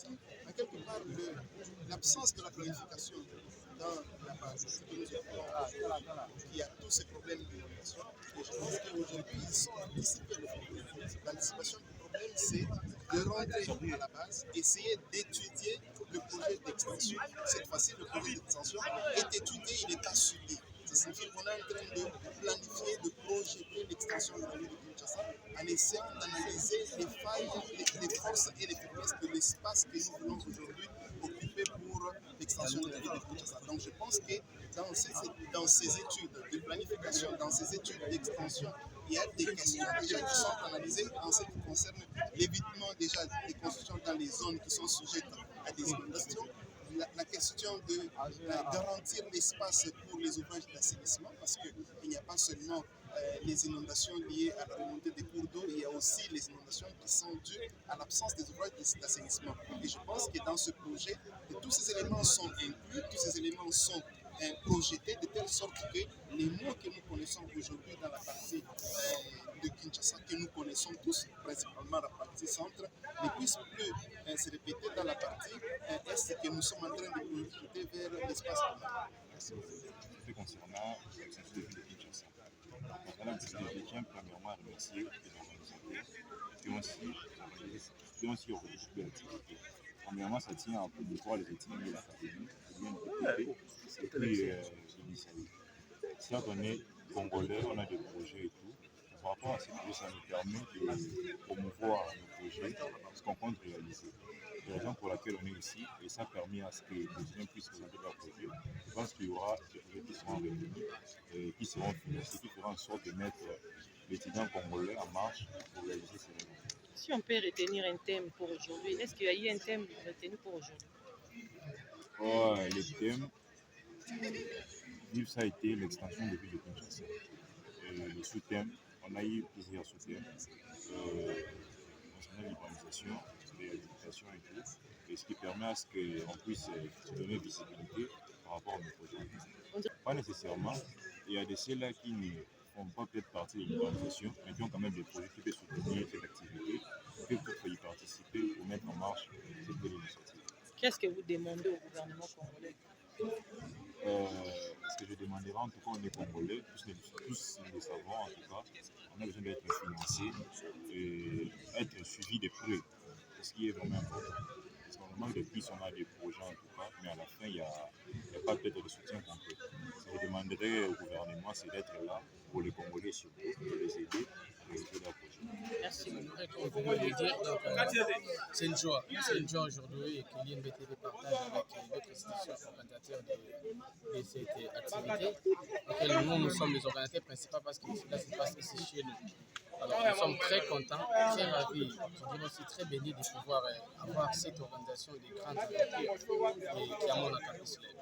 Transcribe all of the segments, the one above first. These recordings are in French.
aussi, en quelque part, l'absence de la planification dans la base, que nous observons, qui a tous ces problèmes d'inondation. Et je pense qu'aujourd'hui, ils sont anticipés le problème. L'anticipation du problème, c'est de rentrer à la base, essayer d'étudier le projet d'extension. Cette fois-ci, le projet d'extension est étudié, il n'est pas suivi. Ça signifie qu'on est en train de planifier, de projeter l'extension de la ville de Kinshasa en essayant d'analyser les failles, les forces et les faiblesses de l'espace que nous voulons aujourd'hui occuper pour l'extension de la ville de Kinshasa. Donc je pense que dans ces études de planification, dans ces études d'extension, il y a des questions déjà qui sont analysées en ce qui concerne l'évitement déjà des constructions dans les zones qui sont sujettes à des inondations. La question de garantir l'espace pour les ouvrages d'assainissement, parce qu'il n'y a pas seulement les inondations liées à la remontée des cours d'eau, il y a aussi les inondations qui sont dues à l'absence des ouvrages d'assainissement. Et je pense que dans ce projet, tous ces éléments sont inclus, tous ces éléments sont projetés de telle sorte que les mots que nous connaissons aujourd'hui dans la partie de Kinshasa, que nous connaissons tous, principalement la partie centre, ne puissent plus se répéter dans la partie est que nous sommes en train de projeter vers l'espace commun. Merci beaucoup. Concernant l'extension de ville de Kinshasa, je tiens premièrement à remercier les organisateurs qui ont aussi organisé toute l'activité. Premièrement, ça tient à promouvoir les étudiants de l'académie, et puis l'initiative. Si on est congolais, on a des projets et tout. Par rapport à ces projets, ça nous permet de promouvoir nos projets, ce qu'on compte réaliser. C'est la raison pour laquelle on est ici, et ça permet à ce que les étudiants puissent présenter leurs projets. Je pense qu'il y aura des projets qui seront réunis, qui seront financés, qui feront en sorte de mettre l'étudiant congolais en marche pour réaliser ces événements. Si on peut retenir un thème pour aujourd'hui, est-ce qu'il y a eu un thème retenu pour aujourd'hui? Le thème, ça a été l'extension de ville de Kinshasa. Le sous-thème, on a eu plusieurs sous-thèmes concernant l'urbanisation, l'éducation et tout, et ce qui permet à ce qu'on puisse se donner visibilité par rapport à nos projets. Pas nécessairement, il y a des ceux-là qui ne font pas peut-être partie de l'urbanisation, mais qui ont quand même des projets qui peuvent soutenir cette activité, qui peuvent y participer pour mettre en marche cette belle initiative. Qu'est-ce que vous demandez au gouvernement congolais? Ce que je demanderai, en tout cas, on est congolais, tous nous le savons, en tout cas, on a besoin d'être financé et être suivi de près, ce qui est vraiment important. Parce qu'on demande depuis on a des projets, en tout cas, mais à la fin, il n'y a pas peut-être de soutien complet. Ce que je demanderai au gouvernement, c'est d'être là pour les Congolais surtout, de les aider à réaliser leurs projets. Merci beaucoup. On peut le dire, c'est une joie aujourd'hui que l'INBTP partage avec d'autres institutions organisateurs de cette activité, auxquelles nous sommes les organisateurs principaux parce que cela se passe ici chez nous. Alors nous sommes très contents, très ravis, je dirais aussi très bénis de pouvoir avoir cette organisation de grandes activités qui amène à Capislet.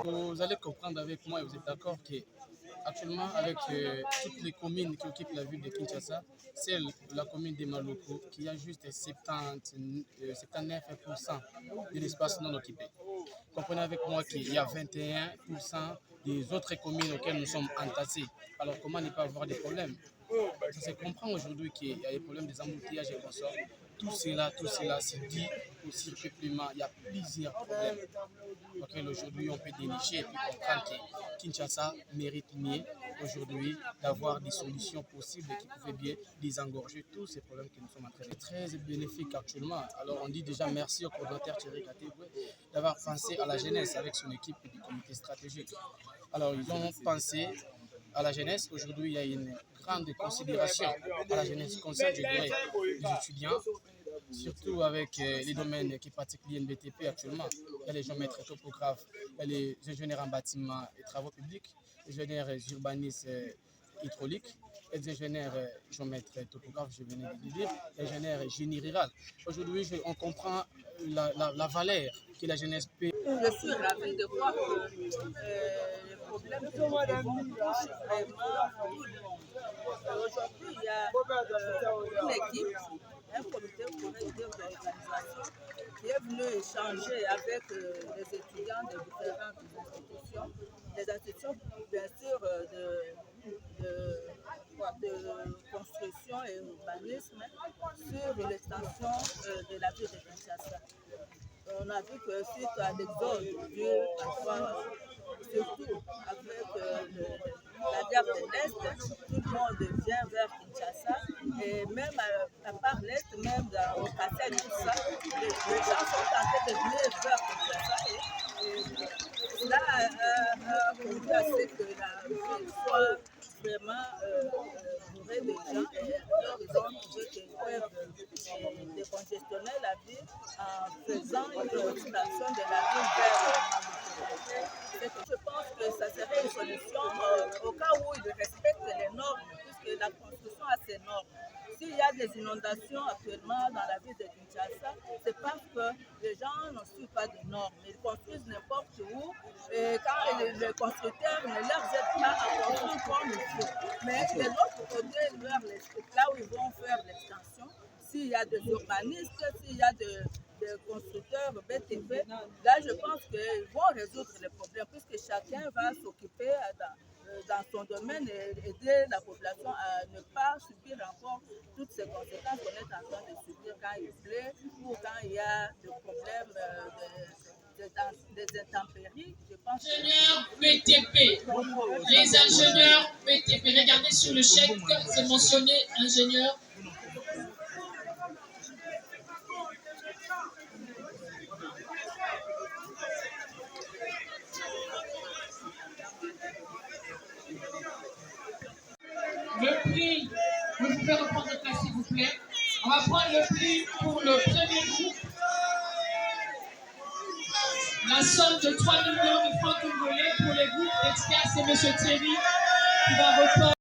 Vous allez comprendre avec moi et vous êtes d'accord que actuellement, avec toutes les communes qui occupent la ville de Kinshasa, c'est la commune de Maloko qui a juste 79% de l'espace non occupé. Comprenez avec moi qu'il y a 21% des autres communes auxquelles nous sommes entassés. Alors comment ne pas avoir des problèmes? Ça se comprend aujourd'hui qu'il y a des problèmes des embouteillages et consorts. Tout cela se dit aussi peuplement. Il y a plusieurs problèmes auxquels aujourd'hui on peut dénicher et puis comprendre que Kinshasa mérite mieux aujourd'hui d'avoir des solutions possibles qui pouvaient bien désengorger tous ces problèmes que nous sommes en train de. C'est très bénéfique actuellement. Alors on dit déjà merci au coordonnateur Thierry Kateboué d'avoir pensé à la jeunesse avec son équipe du comité stratégique. Alors ils ont pensé à la jeunesse. Aujourd'hui, il y a une grande considération à la jeunesse concernant, je dirais, les étudiants, surtout avec les domaines qui pratiquent l'INBTP actuellement. Il y a les géomètres topographes, il y a les ingénieurs en bâtiment et travaux publics, les ingénieurs urbanistes hydrauliques, les ingénieurs géomètres topographes, je venais de le dire, les ingénieurs génie rural. Aujourd'hui, on comprend la valeur que la jeunesse peut. Je suis ravie de voir que les problèmes sont vraiment. Aujourd'hui, il y a une équipe, un comité d'organisation qui est venu échanger avec les étudiants de différentes institutions, bien sûr, de construction et urbanisme sur l'extension de la ville de Kinshasa. on a vu que suite à l'exode, surtout avec la guerre de l'Est, tout le monde vient vers Kinshasa. Et même à part l'Est, même au Kassai, tout ça, les gens sont tentés de venir vers Kinshasa. Et là, on a ce que la ville soit vraiment bourrée de gens. Et alors, ils ont trouvé qu'ils peuvent décongestionner la ville en faisant une extension de la ville vers je pense que ça serait une solution au cas où ils respectent les normes, puisque la construction a ses normes. S'il y a des inondations actuellement dans la ville de Kinshasa, c'est parce que les gens ne suivent pas des normes. Ils construisent n'importe où et quand les constructeurs ne leur aident pas à construire comme il faut. Mais de l'autre côté, là où ils vont faire l'extension, s'il y a des urbanistes, s'il y a des constructeurs BTP, là je pense qu'ils vont résoudre les problèmes puisque chacun va s'occuper dans son domaine et aider la population à ne pas subir encore toutes ces conséquences qu'on est en train de subir quand il pleut ou quand il y a des problèmes des intempéries. Je pense ingénieurs BTP, les ingénieurs BTP, regardez sur le chèque, c'est mentionné ingénieur. Le prix, vous pouvez reprendre le place s'il vous plaît. On va prendre le prix pour le premier groupe. La somme de 3 millions de francs congolais pour les groupes d'experts, c'est M. Thierry qui va reprendre.